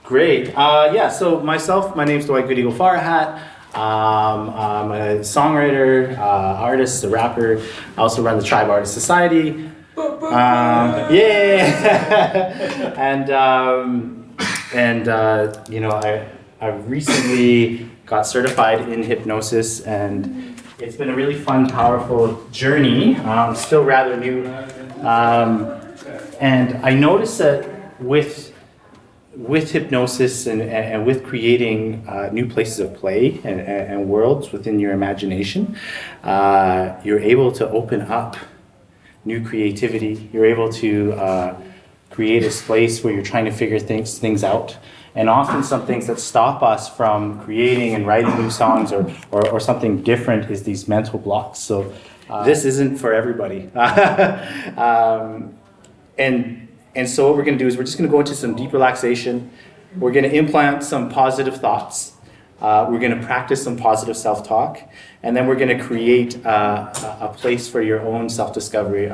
Great. So my name's Dwight Farahat. I'm a songwriter, artist, a rapper. I also run the Tribe Artist Society. I recently got certified in hypnosis, and it's been a really fun, powerful journey. Still rather new, and I noticed that with hypnosis and with creating new places of play and worlds within your imagination, you're able to open up new creativity. You're able to create a space where you're trying to figure things out. And often some things that stop us from creating and writing new songs or something different is these mental blocks. So this isn't for everybody. And so what we're going to do is we're just going to go into some deep relaxation. We're going to implant some positive thoughts. We're going to practice some positive self-talk. And then we're going to create a place for your own self-discovery,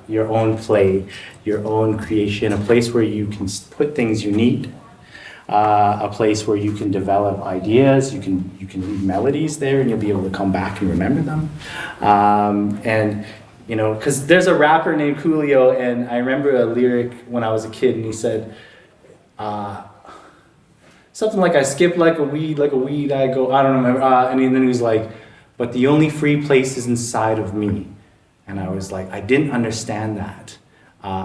your own play, your own creation, a place where you can put things you need, a place where you can develop ideas, you can read melodies there, and you'll be able to come back and remember them. Because there's a rapper named Coolio, and I remember a lyric when I was a kid, and he said, something like, I skip like a weed, I go, I don't remember, and then he was like, but the only free place is inside of me. And I was like, I didn't understand that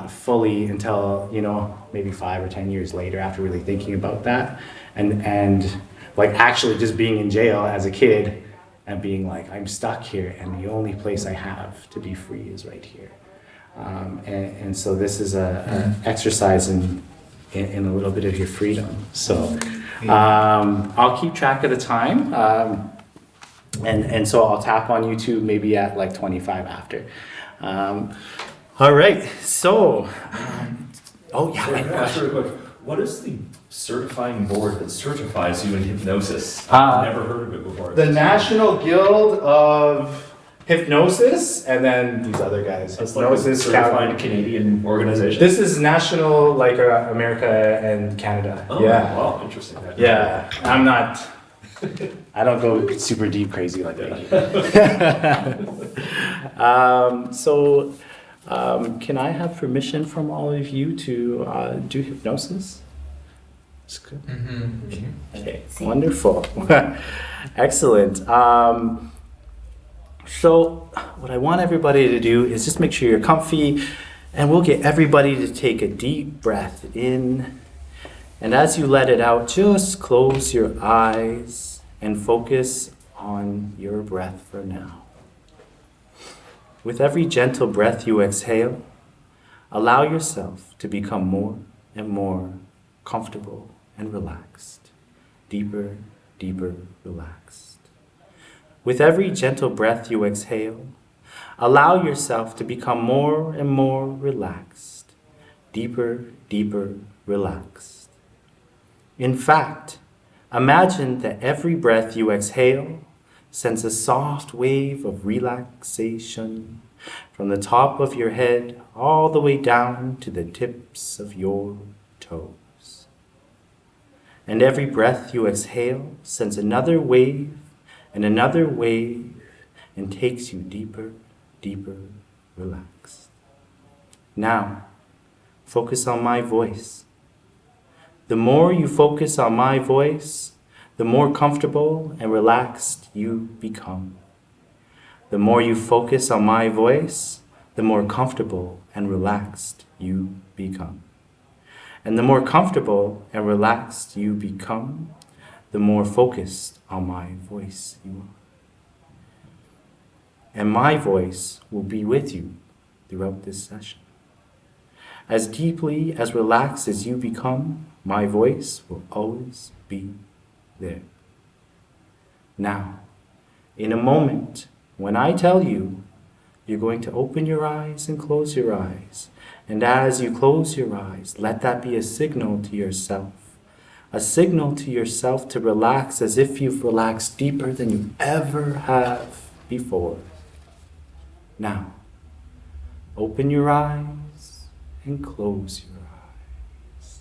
fully until, maybe 5 or 10 years later after really thinking about that. And like actually just being in jail as a kid and being like, I'm stuck here and the only place I have to be free is right here. And so this is an exercise in a little bit of your freedom. So I'll keep track of the time. And so I'll tap on YouTube maybe at like 25 after. All right, so, Really quick. What is the certifying board that certifies you in hypnosis? I've never heard of it before. The National Guild of Hypnosis, and then these other guys. It's like a certified Canadian organization. This is national, like America and Canada. Oh, yeah. Wow, interesting. Yeah, I don't go super deep crazy like that. Can I have permission from all of you to do hypnosis? It's good. Mm-hmm. Okay, wonderful. Excellent. So what I want everybody to do is just make sure you're comfy, and we'll get everybody to take a deep breath in. And as you let it out, just close your eyes and focus on your breath for now. With every gentle breath you exhale, allow yourself to become more and more comfortable and relaxed, deeper, deeper relaxed. With every gentle breath you exhale, allow yourself to become more and more relaxed, deeper, deeper relaxed. In fact, imagine that every breath you exhale sends a soft wave of relaxation from the top of your head all the way down to the tips of your toes. And every breath you exhale sends another wave and takes you deeper, deeper relaxed. Now, focus on my voice. The more you focus on my voice, the more comfortable and relaxed you become. The more you focus on my voice, the more comfortable and relaxed you become. And the more comfortable and relaxed you become, the more focused on my voice you are. And my voice will be with you throughout this session. As deeply as relaxed as you become, my voice will always be there. Now, in a moment, when I tell you, you're going to open your eyes and close your eyes. And as you close your eyes, let that be a signal to yourself. A signal to yourself to relax as if you've relaxed deeper than you ever have before. Now, open your eyes and close your eyes.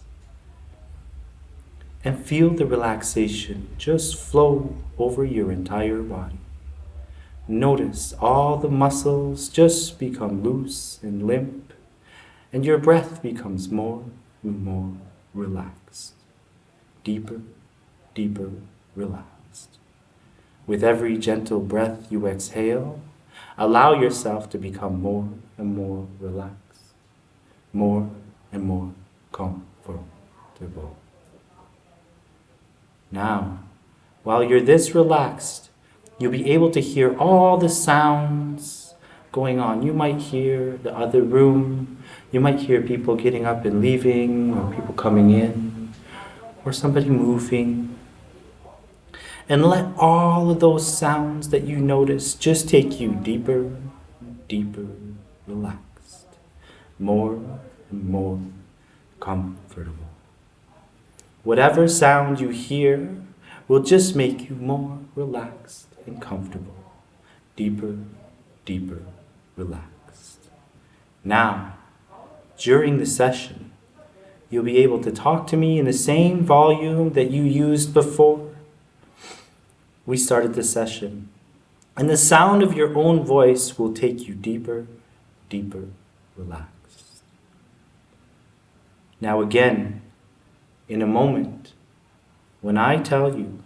and feel the relaxation just flow over your entire body. Notice all the muscles just become loose and limp, and your breath becomes more and more relaxed. Deeper, deeper relaxed. With every gentle breath you exhale, allow yourself to become more and more relaxed, more and more comfortable. Now, while you're this relaxed, you'll be able to hear all the sounds going on. You might hear the other room, you might hear people getting up and leaving, or people coming in, or somebody moving. And let all of those sounds that you notice just take you deeper, deeper relaxed, more and more comfortable. Whatever sound you hear will just make you more relaxed and comfortable, deeper, deeper relaxed. Now, during the session, you'll be able to talk to me in the same volume that you used before we started the session. And the sound of your own voice will take you deeper, deeper relaxed. Now again, in a moment, when I tell you,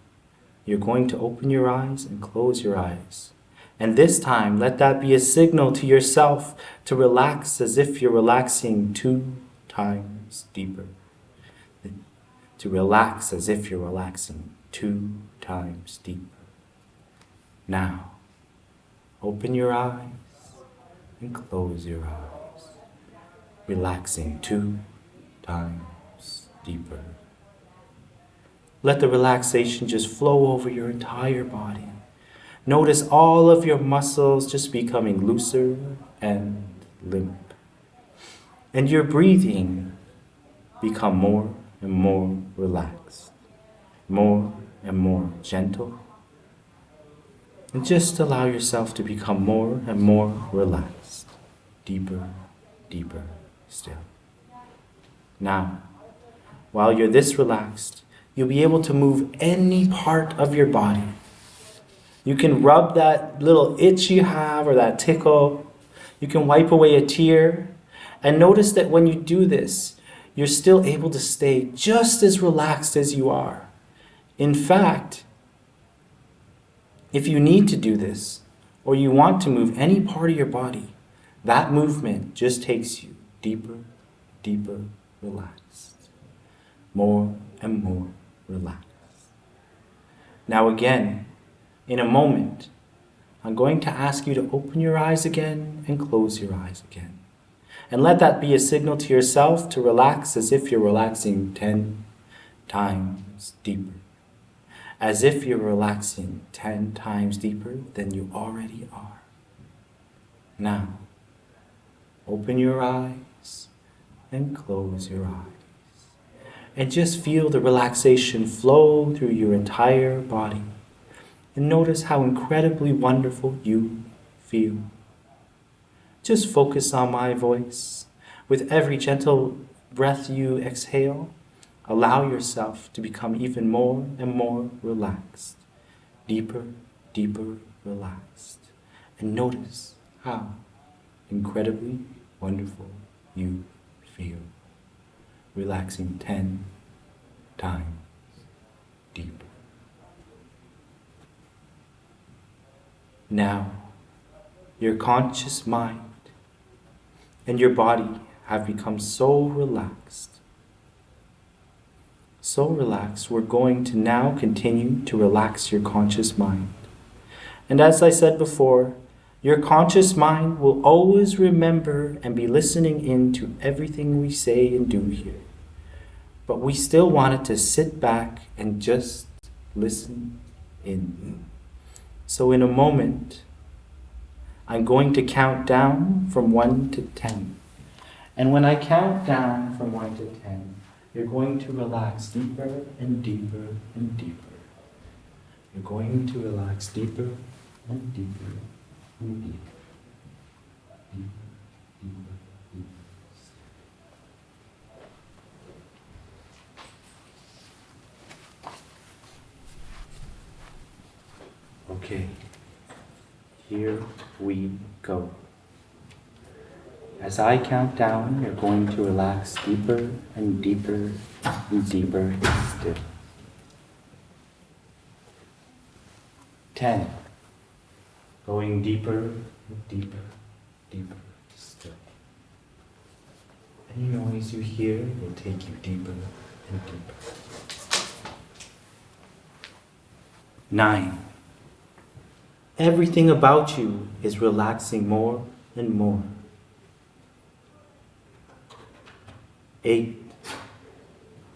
you're going to open your eyes and close your eyes. And this time, let that be a signal to yourself to relax as if you're relaxing 2 times deeper. To relax as if you're relaxing 2 times deeper. Now, open your eyes and close your eyes, relaxing 2 times deeper. Let the relaxation just flow over your entire body. Notice all of your muscles just becoming looser and limp. And your breathing become more and more relaxed, more and more gentle. And just allow yourself to become more and more relaxed, deeper, deeper still. Now, while you're this relaxed, you'll be able to move any part of your body. You can rub that little itch you have or that tickle. You can wipe away a tear. And notice that when you do this, you're still able to stay just as relaxed as you are. In fact, if you need to do this, or you want to move any part of your body, that movement just takes you deeper, deeper relaxed. More and more relaxed. Now again, in a moment, I'm going to ask you to open your eyes again and close your eyes again. And let that be a signal to yourself to relax as if you're relaxing 10 times deeper. As if you're relaxing 10 times deeper than you already are. Now, open your eyes and close your eyes. And just feel the relaxation flow through your entire body. And notice how incredibly wonderful you feel. Just focus on my voice. With every gentle breath you exhale, allow yourself to become even more and more relaxed. Deeper, deeper relaxed. And notice how incredibly wonderful you feel. Relaxing 10 times deeper. Now, your conscious mind and your body have become so relaxed. So relaxed, we're going to now continue to relax your conscious mind. And as I said before, your conscious mind will always remember and be listening in to everything we say and do here. But we still want it to sit back and just listen in. So in a moment, I'm going to count down from 1 to 10. And when I count down from 1 to 10, you're going to relax deeper and deeper and deeper. You're going to relax deeper and deeper and deeper. Deeper, deeper, deeper. Okay, here we go. As I count down, you're going to relax deeper and deeper and deeper still. 10. Going deeper and deeper, deeper still. Any noise you hear will take you deeper and deeper. 9. Everything about you is relaxing more and more. 8.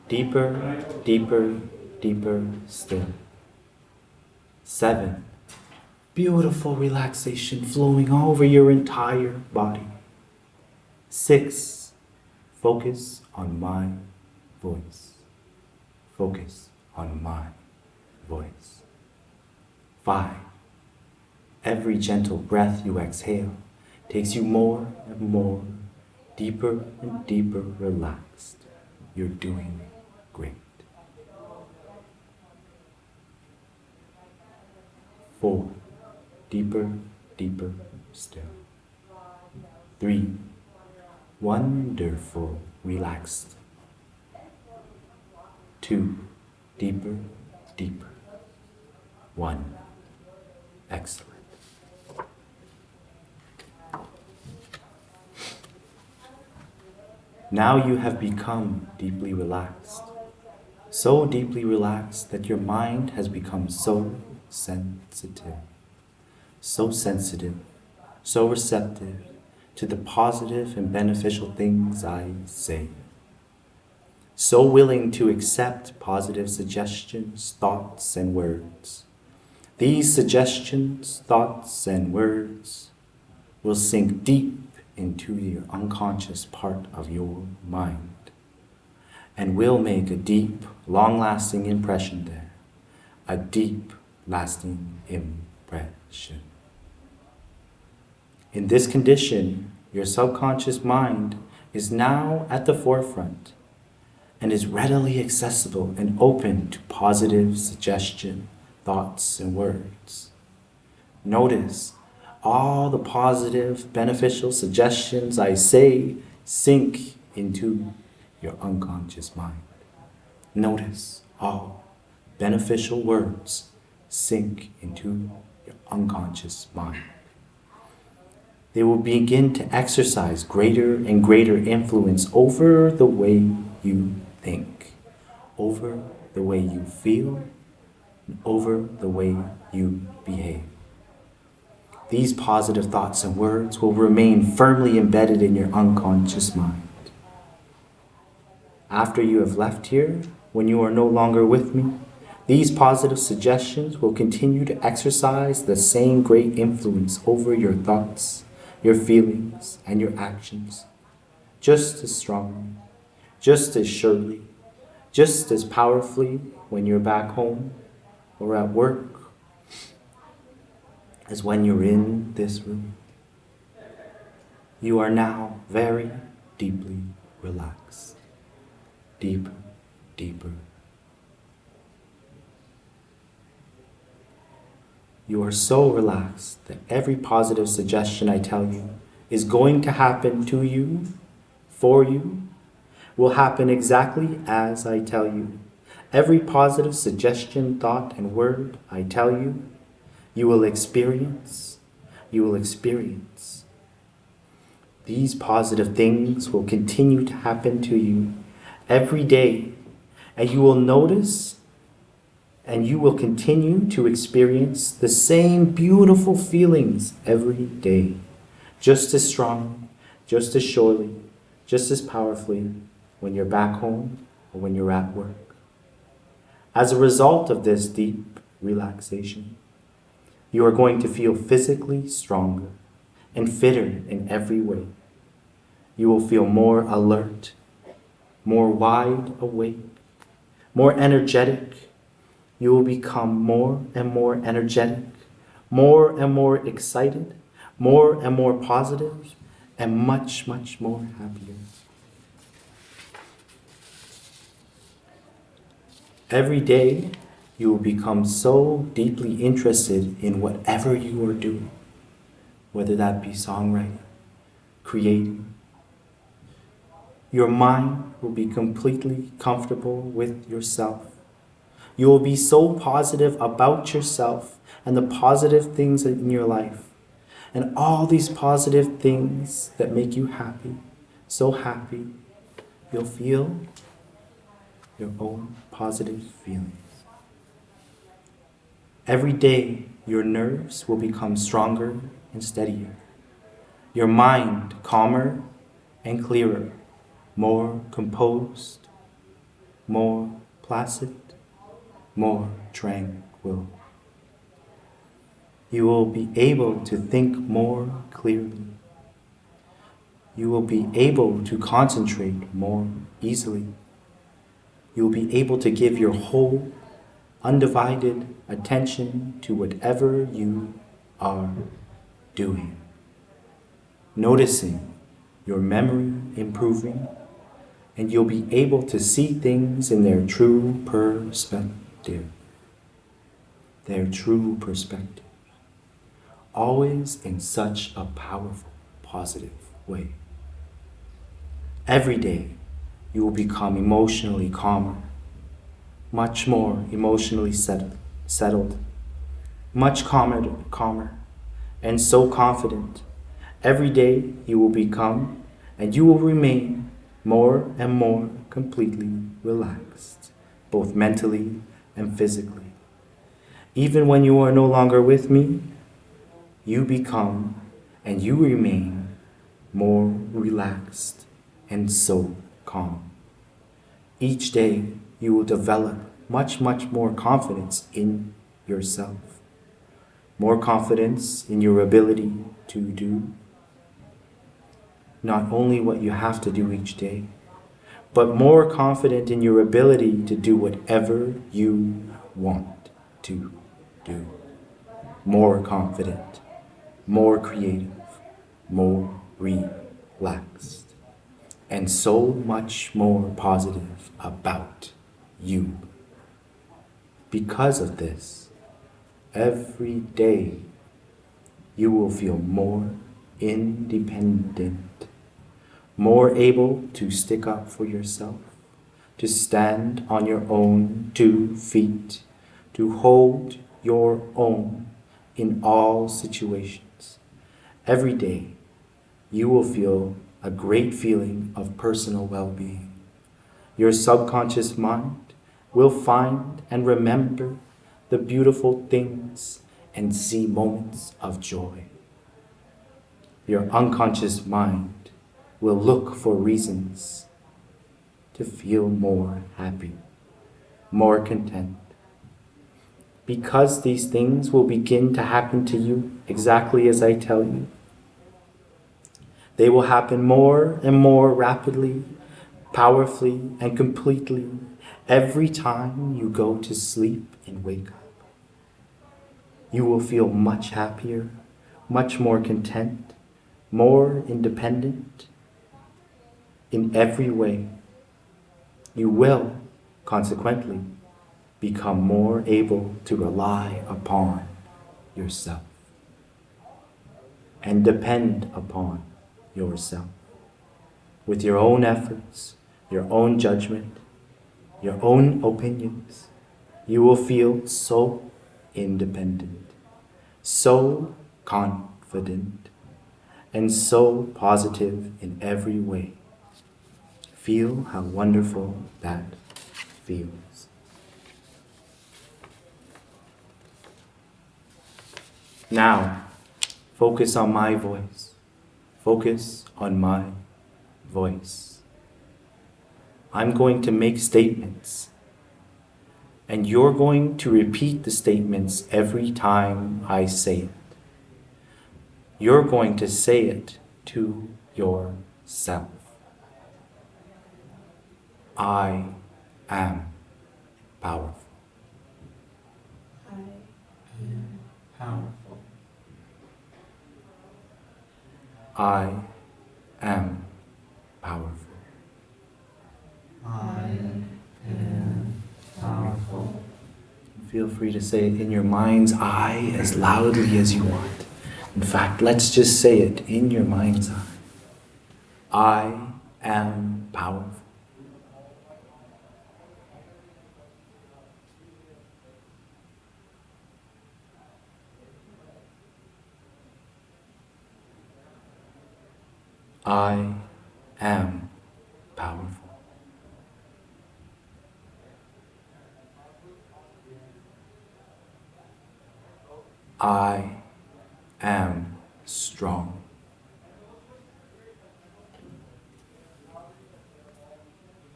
Deeper, deeper, deeper still. 7. Beautiful relaxation flowing over your entire body. 6. Focus on my voice. Focus on my voice. 5. Every gentle breath you exhale takes you more and more, deeper and deeper relaxed. You're doing great. 4. Deeper, deeper still. 3. Wonderful, relaxed. 2. Deeper, deeper. 1. Excellent. Now you have become deeply relaxed. So deeply relaxed that your mind has become so sensitive. So sensitive, so receptive to the positive and beneficial things I say. So willing to accept positive suggestions, thoughts, and words. These suggestions, thoughts, and words will sink deep into your unconscious part of your mind and will make a deep, long-lasting impression there. A deep, lasting impression. In this condition, your subconscious mind is now at the forefront and is readily accessible and open to positive suggestion, thoughts, and words. Notice all the positive, beneficial suggestions I say sink into your unconscious mind. Notice all beneficial words sink into your unconscious mind. They will begin to exercise greater and greater influence over the way you think, over the way you feel, and over the way you behave. These positive thoughts and words will remain firmly embedded in your unconscious mind. After you have left here, when you are no longer with me, these positive suggestions will continue to exercise the same great influence over your thoughts, your feelings, and your actions, just as strongly, just as surely, just as powerfully when you're back home or at work as when you're in this room. You are now very deeply relaxed. Deeper, deeper. You are so relaxed that every positive suggestion I tell you is going to happen to you, for you, will happen exactly as I tell you. Every positive suggestion, thought, and word I tell you, you will experience. You will experience. These positive things will continue to happen to you every day, and you will notice and you will continue to experience the same beautiful feelings every day, just as strong, just as surely, just as powerfully when you're back home or when you're at work. As a result of this deep relaxation, you are going to feel physically stronger and fitter in every way. You will feel more alert, more wide awake, more energetic. You will become more and more energetic, more and more excited, more and more positive, and much, much more happier. Every day, You will become so deeply interested in whatever you are doing, whether that be songwriting, creating. Your mind will be completely comfortable with yourself. You will be so positive about yourself and the positive things in your life and all these positive things that make you happy, so happy. You'll feel your own positive feelings. Every day, your nerves will become stronger and steadier. Your mind calmer and clearer, more composed, more placid, more tranquil. You will be able to think more clearly. You will be able to concentrate more easily. You will be able to give your whole undivided attention to whatever you are doing. Noticing your memory improving, and you'll be able to see things in their true perspective. Their true perspective. Always in such a powerful, positive way. Every day, you will become emotionally calmer, much more emotionally settled, much calmer, and so confident. Every day, you will become, and you will remain, more and more completely relaxed, both mentally and physically. Even when you are no longer with me, you become and you remain more relaxed and so calm. Each day, you will develop much more confidence in yourself. More confidence in your ability to do not only what you have to do each day, but more confident in your ability to do whatever you want to do. More confident, more creative, more relaxed, and so much more positive about you. Because of this, every day you will feel more independent, more able to stick up for yourself, to stand on your own 2 feet, to hold your own in all situations. Every day, you will feel a great feeling of personal well-being. Your subconscious mind will find and remember the beautiful things and see moments of joy. Your unconscious mind will look for reasons to feel more happy, more content. Because these things will begin to happen to you exactly as I tell you. They will happen more and more rapidly, powerfully, and completely every time you go to sleep and wake up. You will feel much happier, much more content, more independent in every way. You will, consequently, become more able to rely upon yourself and depend upon yourself with your own efforts, your own judgment, your own opinions. You will feel so independent, so confident, and so positive in every way. Feel how wonderful that feels. Now, focus on my voice. Focus on my voice. I'm going to make statements, and you're going to repeat the statements every time I say it. You're going to say it to yourself. I am powerful. I am powerful. I am powerful. I am powerful. Feel free to say it in your mind's eye as loudly as you want. In fact, let's just say it in your mind's eye. I am powerful. I am powerful. I am strong.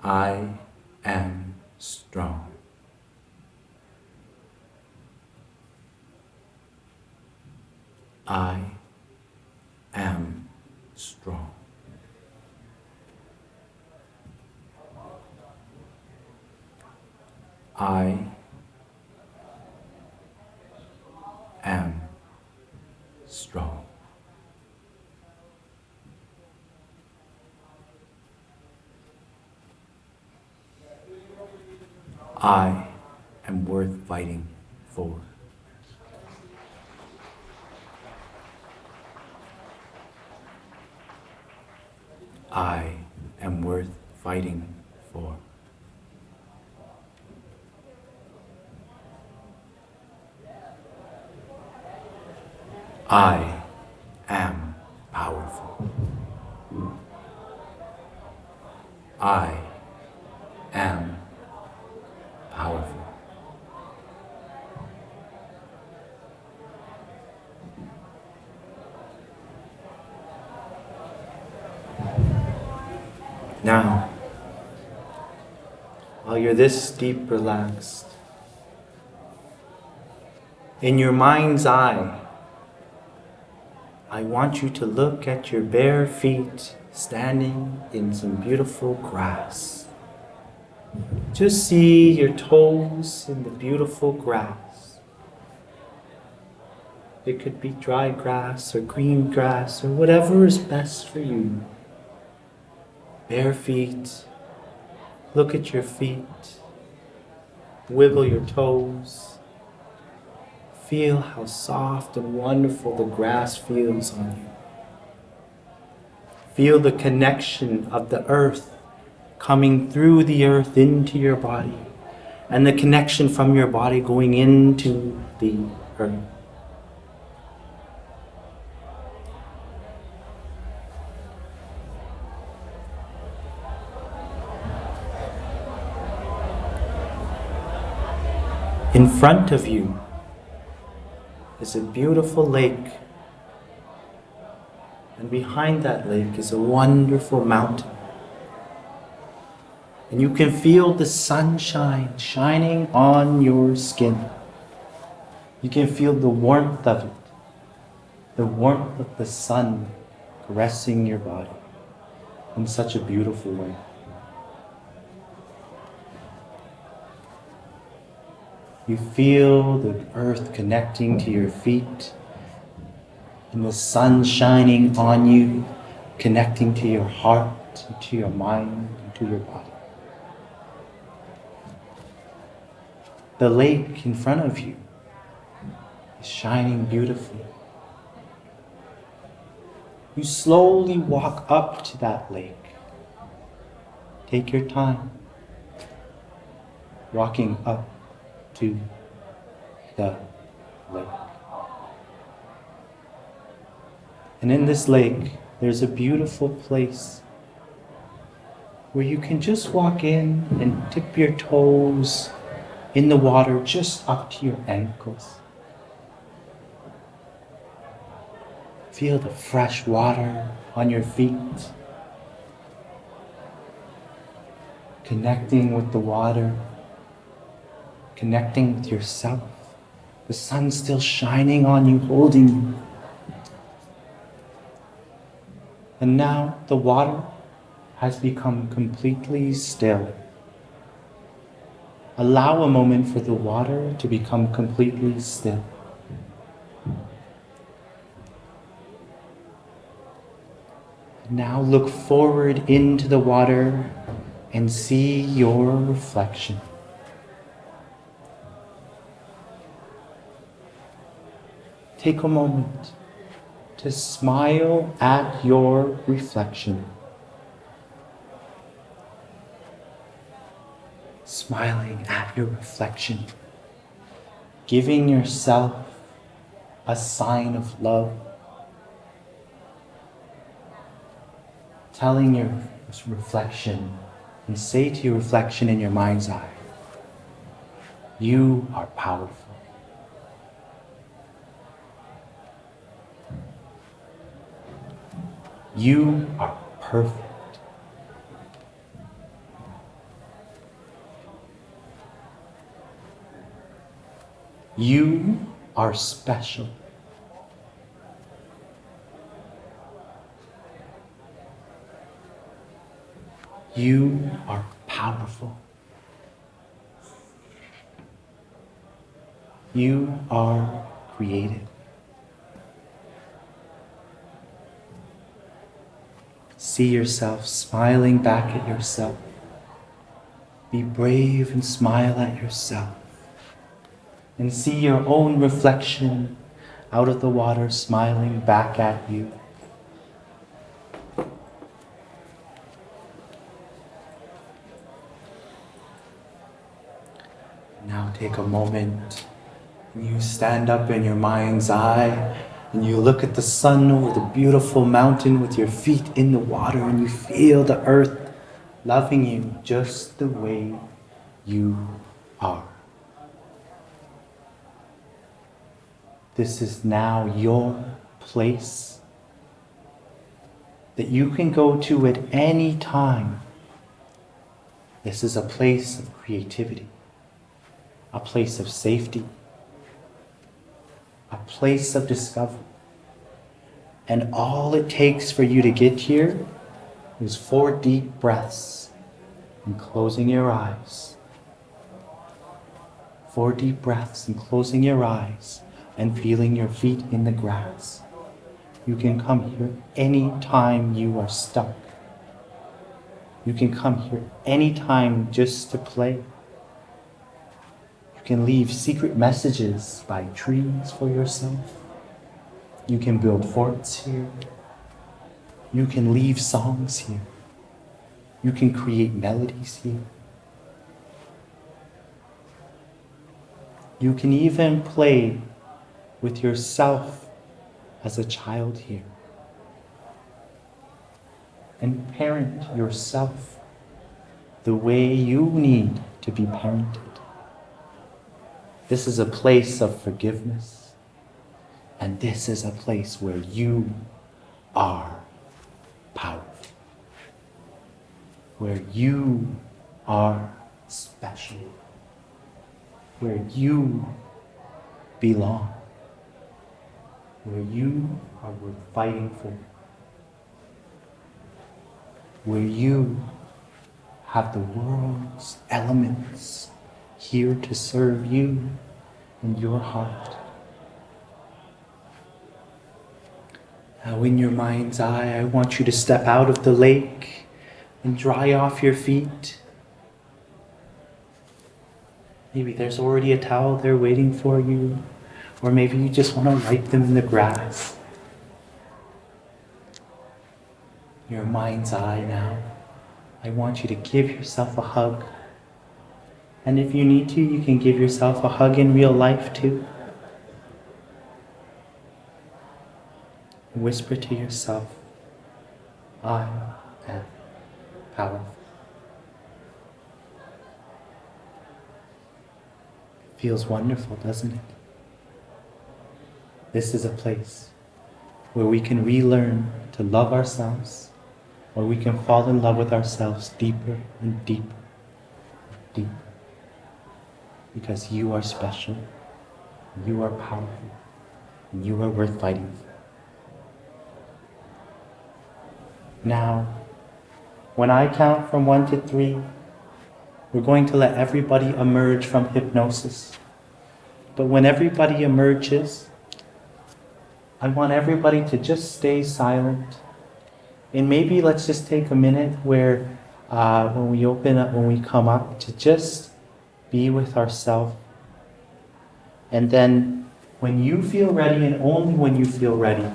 I am strong. I am strong. I am strong. I am worth fighting for. I am worth fighting for. I am powerful. I am powerful. Now, while you're this deep relaxed, in your mind's eye, I want you to look at your bare feet standing in some beautiful grass. Just see your toes in the beautiful grass. It could be dry grass or green grass or whatever is best for you. Bare feet. Look at your feet. Wiggle your toes. Feel how soft and wonderful the grass feels on you. Feel the connection of the earth coming through the earth into your body, and the connection from your body going into the earth. In front of you is a beautiful lake, and behind that lake is a wonderful mountain. And you can feel the sunshine shining on your skin. You can feel the warmth of it, the warmth of the sun caressing your body in such a beautiful way. You feel the earth connecting to your feet, and the sun shining on you, connecting to your heart, and to your mind, and to your body. The lake in front of you is shining beautifully. You slowly walk up to that lake. Take your time, walking up to the lake. And in this lake, there's a beautiful place where you can just walk in and dip your toes in the water just up to your ankles. Feel the fresh water on your feet, connecting with the water, connecting with yourself. The sun's still shining on you, holding you. And now the water has become completely still. Allow a moment for the water to become completely still. Now look forward into the water and see your reflection. take a moment to smile at your reflection. Smiling at your reflection. Giving yourself a sign of love. Telling your reflection, and say to your reflection in your mind's eye, you are powerful. You are perfect. You are special. You are powerful. You are creative. See yourself smiling back at yourself. Be brave and smile at yourself. And see your own reflection out of the water smiling back at you. Now take a moment and you stand up in your mind's eye and you look at the sun over the beautiful mountain with your feet in the water and you feel the earth loving you just the way you are. This is now your place that you can go to at any time. This is a place of creativity, a place of safety, a place of discovery. And all it takes for you to get here is 4 deep breaths and closing your eyes. 4 deep breaths and closing your eyes and feeling your feet in the grass. You can come here anytime you are stuck. You can come here anytime just to play. You can leave secret messages by trees for yourself. You can build forts here. You can leave songs here. You can create melodies here. You can even play with yourself as a child here. And parent yourself the way you need to be parented. This is a place of forgiveness. And this is a place where you are powerful. Where you are special. Where you belong. Where you are worth fighting for. Where you have the world's elements here to serve you and your heart. Now in your mind's eye, I want you to step out of the lake and dry off your feet. Maybe there's already a towel there waiting for you. Or maybe you just want to wipe them in the grass. Your mind's eye now. I want you to give yourself a hug. And if you need to, you can give yourself a hug in real life too. Whisper to yourself, I am powerful. Feels wonderful, doesn't it? This is a place where we can relearn to love ourselves, where we can fall in love with ourselves deeper and deeper and deeper. Because you are special, you are powerful, and you are worth fighting for. Now, when I count from 1 to 3, we're going to let everybody emerge from hypnosis. But when everybody emerges, I want everybody to just stay silent. And maybe let's just take a minute where when we come up, to just be with ourselves. And then When you feel ready, and only when you feel ready,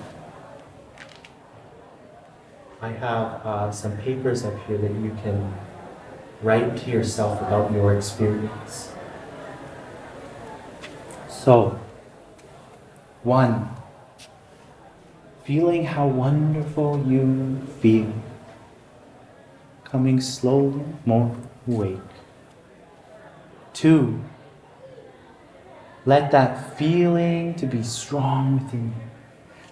I have some papers up here that you can write to yourself about your experience. So, 1, feeling how wonderful you feel, coming slowly more awake. 2, let that feeling to be strong within you,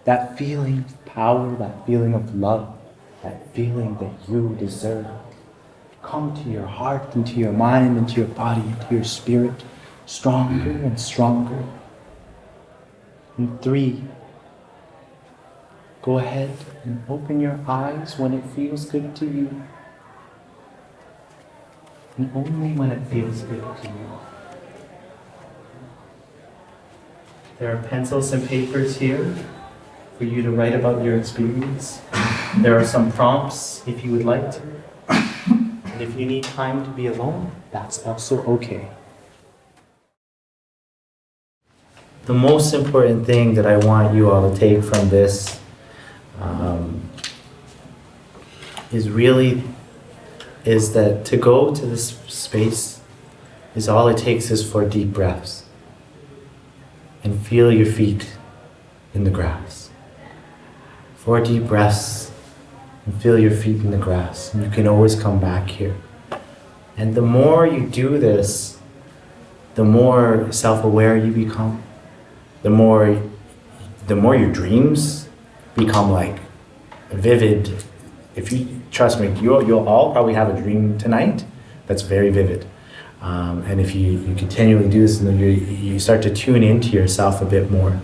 that feeling of power, that feeling of love, that feeling that you deserve, come to your heart, into your mind, into your body, into your spirit, stronger and stronger. And 3, go ahead and open your eyes when it feels good to you. And only when it feels good to you. There are pencils and papers here for you to write about your experience. There are some prompts if you would like to. And if you need time to be alone, that's also okay. The most important thing that I want you all to take from this is that to go to this space is all it takes is 4 deep breaths. And feel your feet in the grass. 4 deep breaths and feel your feet in the grass. And you can always come back here. And the more you do this, the more self-aware you become. The more your dreams become like vivid. If you trust me, you'll all probably have a dream tonight that's very vivid. And if you continually do this, and you start to tune into yourself a bit more.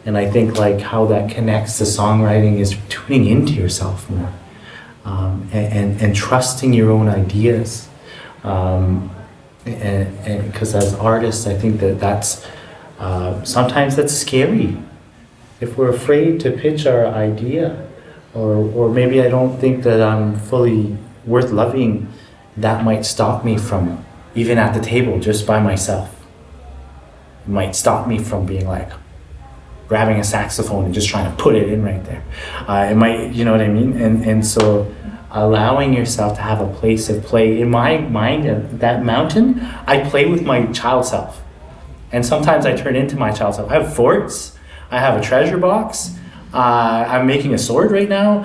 And I think like how that connects to songwriting is tuning into yourself more, and trusting your own ideas. And because as artists, I think that's sometimes that's scary. If we're afraid to pitch our idea, or maybe I don't think that I'm fully worth loving, that might stop me from even at the table just by myself. It might stop me from being like grabbing a saxophone and just trying to put it in right there. It might, you know what I mean? And so allowing yourself to have a place of play. In my mind, at that mountain, I play with my child self. And sometimes I turn into my child self. I have forts, I have a treasure box, I'm making a sword right now.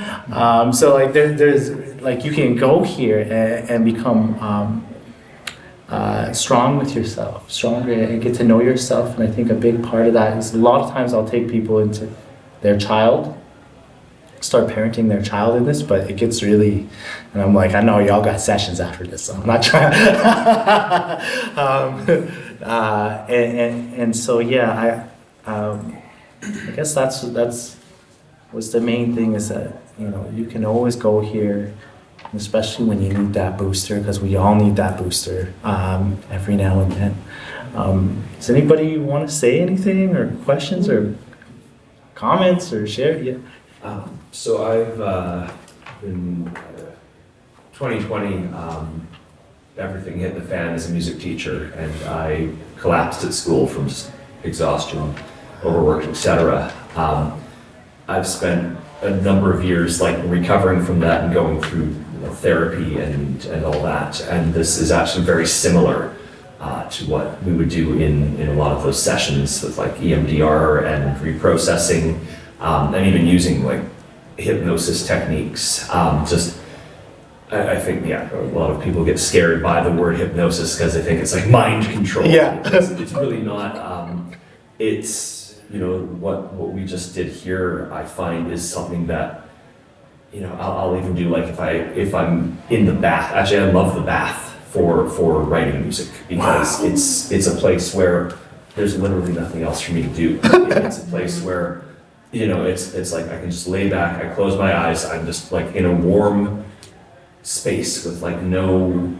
So like there's like you can go here and become strong with yourself, stronger, and get to know yourself. And I think a big part of that is a lot of times I'll take people into their child, start parenting their child in this, but it gets really, and I'm like, I know y'all got sessions after this, so I'm not trying. And so yeah, I guess that's was the main thing, is that you can always go here, especially when you need that booster, because we all need that booster every now and then. Does anybody want to say anything, or questions, or comments, or share? Yeah. So I've in 2020, everything hit the fan as a music teacher, and I collapsed at school from exhaustion, overwork, etc. I've spent a number of years like recovering from that and going through therapy and all that, and this is actually very similar to what we would do in a lot of those sessions with like EMDR and reprocessing, and even using like hypnosis techniques. I think, yeah, a lot of people get scared by the word hypnosis because they think it's like mind control. Yeah. It's really not. It's, what we just did here, I find, is something that, I'll even do, like if I'm in the bath. Actually, I love the bath for writing music, because Wow. it's a place where there's literally nothing else for me to do. It's a place where, it's like I can just lay back, I close my eyes, I'm just like in a warm space with like no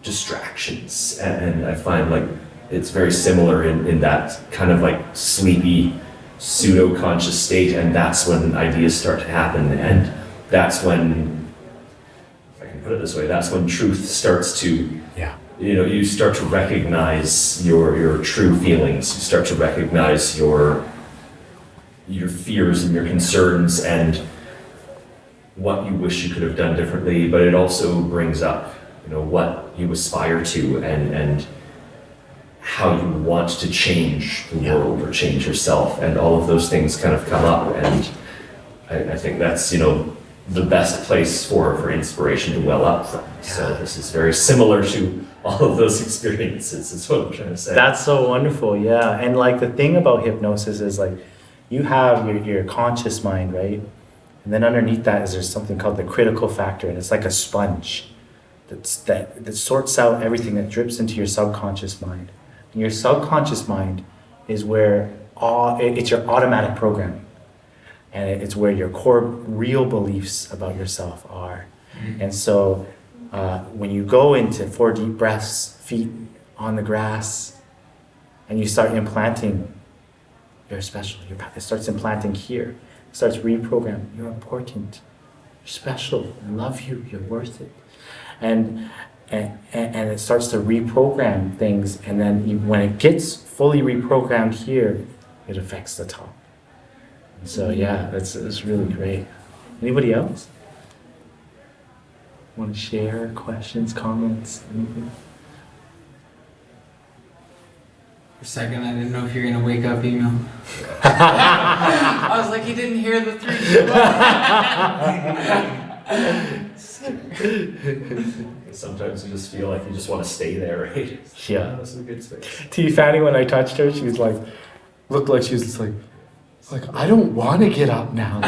distractions, and I find like it's very similar in that kind of like sleepy pseudo-conscious state, and that's when ideas start to happen, and that's when, if I can put it this way, that's when truth starts to you start to recognize your true feelings. You start to recognize your fears and your concerns and what you wish you could have done differently, but it also brings up, what you aspire to and how you want to change the world or change yourself, and all of those things kind of come up, and I think that's, the best place for inspiration to well up from. So this is very similar to all of those experiences, is what I'm trying to say. That's so wonderful, yeah. And like the thing about hypnosis is like, you have your conscious mind, right? And then underneath that is there's something called the critical factor, and it's like a sponge that sorts out everything that drips into your subconscious mind. And your subconscious mind is where it's your automatic programming, and it's where your core real beliefs about yourself are. And so when you go into 4 deep breaths, feet on the grass, and you start implanting, you're special. It starts implanting here. It starts reprogramming. You're important. You're special. I love you. You're worth it. And it starts to reprogram things. And then when it gets fully reprogrammed here, it affects the top. So yeah, it's really great. Anybody else? Want to share questions, comments, anything? For a second, I didn't know if you were going to wake up email. I was like, you didn't hear the 3, 2, 1. Sometimes you just feel like you just want to stay there, right? Yeah. This is a good space. T. Fanny, when I touched her, she was like, looked like she was just like, I don't want to get up now.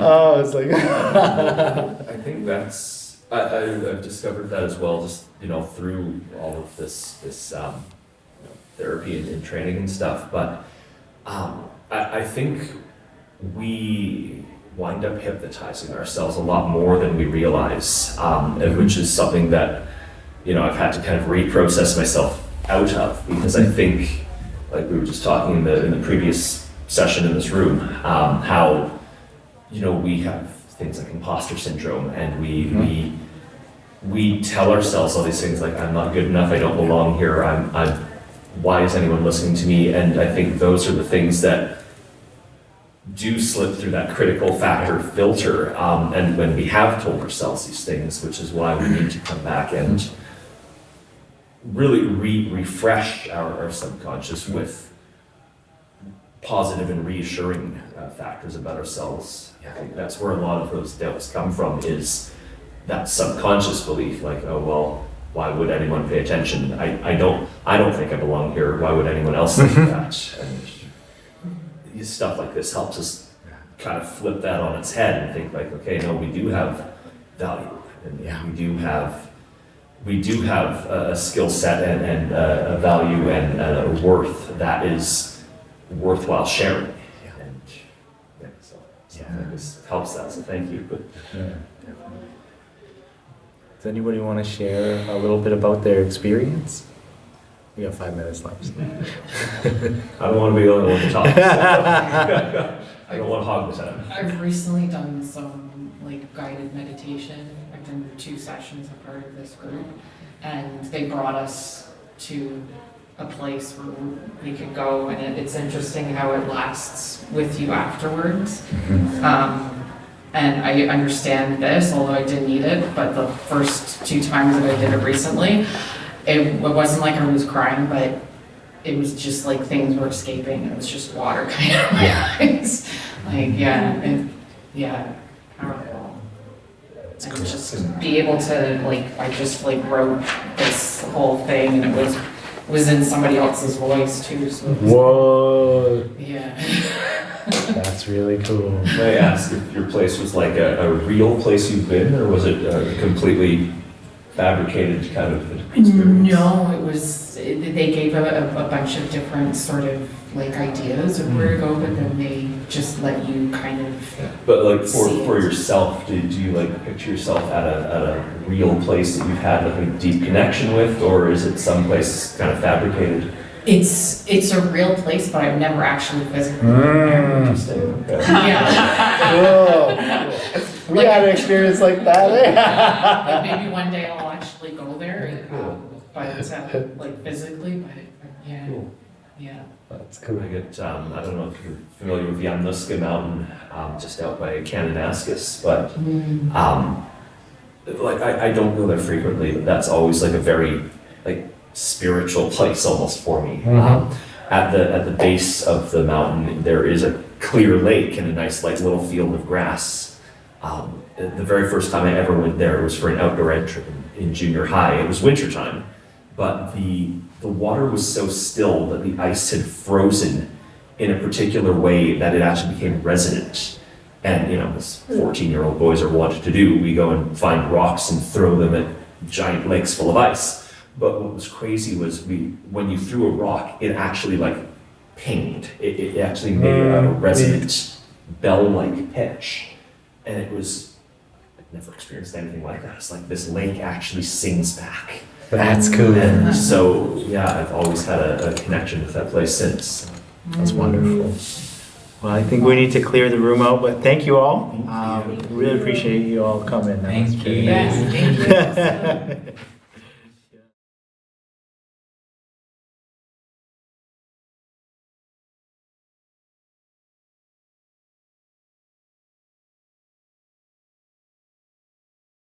Oh, it's like. I think that's, I've discovered that as well, just, through all of this therapy and training and stuff. But I think we wind up hypnotizing ourselves a lot more than we realize, which is something that, I've had to kind of reprocess myself out of, because I think, like we were just talking in the previous session in this room, how, we have things like imposter syndrome, and we tell ourselves all these things like, I'm not good enough, I don't belong here, why is anyone listening to me? And I think those are the things that do slip through that critical factor filter, and when we have told ourselves these things, which is why we need to come back and really refresh our subconscious with positive and reassuring factors about ourselves. I think that's where a lot of those doubts come from, is that subconscious belief, like, oh well, why would anyone pay attention? I don't think I belong here. Why would anyone else think that? And stuff like this helps us kind of flip that on its head and think like, okay, no, we do have value, and we do have a skill set and a value and a worth that is worthwhile sharing. And so this helps that. So thank you. Yeah. Does anybody want to share a little bit about their experience? We got 5 minutes left. I don't want to be the only one to talk. I don't want to hog the time. I've recently done some guided meditation. I've done 2 sessions as part of this group, and they brought us to a place where we could go, and it's interesting how it lasts with you afterwards. And I understand this, although I didn't need it, but the first 2 times that I did it recently, it wasn't like I was crying, but it was just like things were escaping. It was just water kind of in my eyes. Powerful. And just be able to I just wrote this whole thing, and it was in somebody else's voice too. So Whoa. Yeah. That's really cool. May I ask if your place was like a real place you've been, or was it a completely fabricated kind of experience? No, it was, they gave a bunch of different sort of ideas of where to go, but then they just let you kind of. But for yourself, do you picture yourself at a real place that you've had a deep connection with, or is it someplace kind of fabricated? It's a real place, but I've never actually physically been there. Interesting. Okay. Yeah. Cool. We had an experience like that. Maybe one day I'll actually go there. but like physically, but yeah, Cool. yeah. That's cool. I get, I don't know if you're familiar with Yamnuska Mountain, just out by Kananaskis, but like I don't go there frequently, but that's always like a very like spiritual place almost for me. Mhm. At the base of the mountain, there is a clear lake and a nice like little field of grass. The very first time I ever went there was for an outdoor ed trip in junior high. It was wintertime, but the water was so still that the ice had frozen in a particular way that it actually became resonant. And you know, as 14-year-old boys are wont to do, we go and find rocks and throw them at giant lakes full of ice. But what was crazy was when you threw a rock, it actually like pinged. It actually made a resonant bell-like pitch. And it was, I'd never experienced anything like that. It's like this lake actually sings back. That's cool. And so, yeah, I've always had a connection with that place since. That's wonderful. Well, I think we need to clear the room out, but thank you all. Really appreciate you all coming. That was Thank really you. nice. Yes, thank you.